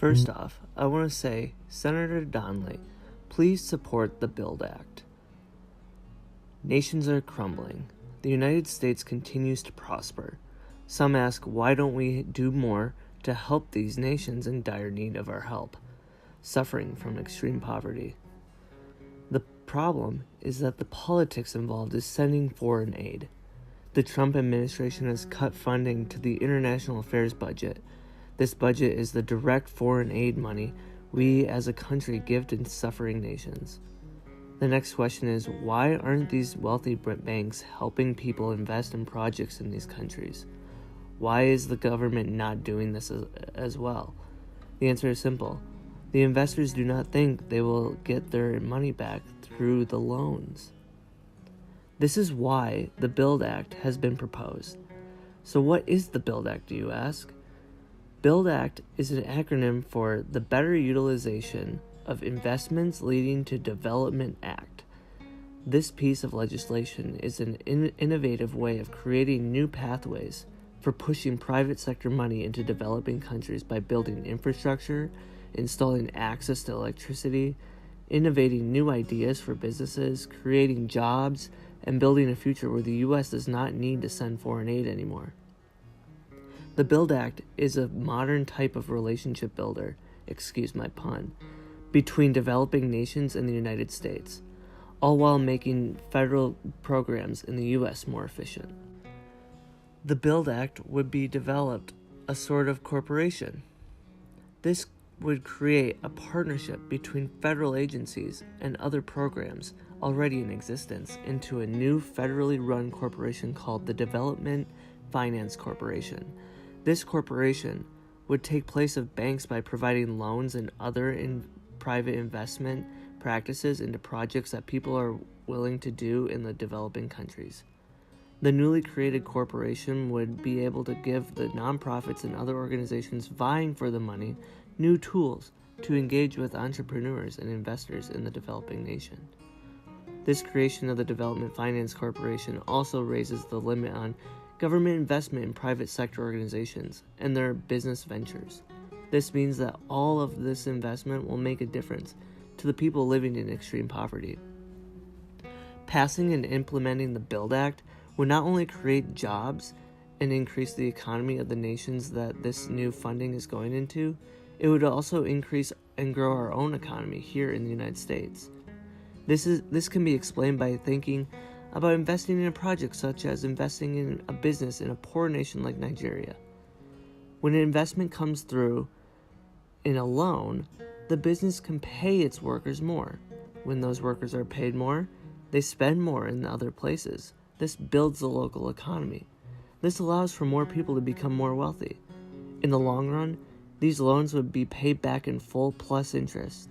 First off, I want to say, Senator Donnelly, please support the BUILD Act. Nations are crumbling. The United States continues to prosper. Some ask, why don't we do more to help these nations in dire need of our help, suffering from extreme poverty? The problem is that the politics involved is sending foreign aid. The Trump administration has cut funding to the international affairs budget. This budget is the direct foreign aid money we as a country give to suffering nations. The next question is, why aren't these wealthy banks helping people invest in projects in these countries? Why is the government not doing this as well? The answer is simple. The investors do not think they will get their money back through the loans. This is why the BUILD Act has been proposed. So what is the BUILD Act, do you ask? BUILD Act is an acronym for the Better Utilization of Investments Leading to Development Act. This piece of legislation is an innovative way of creating new pathways for pushing private sector money into developing countries by building infrastructure, installing access to electricity, innovating new ideas for businesses, creating jobs, and building a future where the U.S. does not need to send foreign aid anymore. The BUILD Act is a modern type of relationship builder, excuse my pun, between developing nations and the United States, all while making federal programs in the U.S. more efficient. The BUILD Act would be developed a sort of corporation. This would create a partnership between federal agencies and other programs already in existence into a new federally run corporation called the Development Finance Corporation. This corporation would take place of banks by providing loans and other private investment practices into projects that people are willing to do in the developing countries. The newly created corporation would be able to give the nonprofits and other organizations vying for the money new tools to engage with entrepreneurs and investors in the developing nation. This creation of the Development Finance Corporation also raises the limit on government investment in private sector organizations and their business ventures. This means that all of this investment will make a difference to the people living in extreme poverty. Passing and implementing the BUILD Act would not only create jobs and increase the economy of the nations that this new funding is going into, it would also increase and grow our own economy here in the United States. This can be explained by thinking about investing in a project such as investing in a business in a poor nation like Nigeria. When an investment comes through in a loan, the business can pay its workers more. When those workers are paid more, they spend more in other places. This builds the local economy. This allows for more people to become more wealthy. In the long run, these loans would be paid back in full plus interest.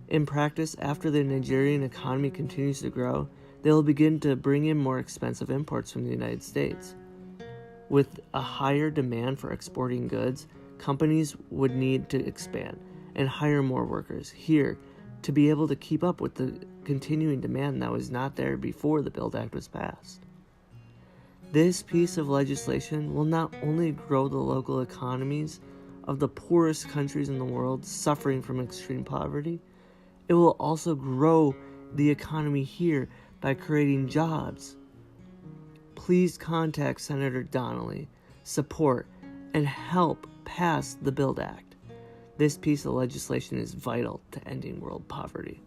In practice, after the Nigerian economy continues to grow, they will begin to bring in more expensive imports from the United States. With a higher demand for exporting goods, companies would need to expand and hire more workers here to be able to keep up with the continuing demand that was not there before the BUILD Act was passed. This piece of legislation will not only grow the local economies of the poorest countries in the world suffering from extreme poverty, it will also grow the economy here by creating jobs. Please contact Senator Donnelly, support, and help pass the BUILD Act. This piece of legislation is vital to ending world poverty.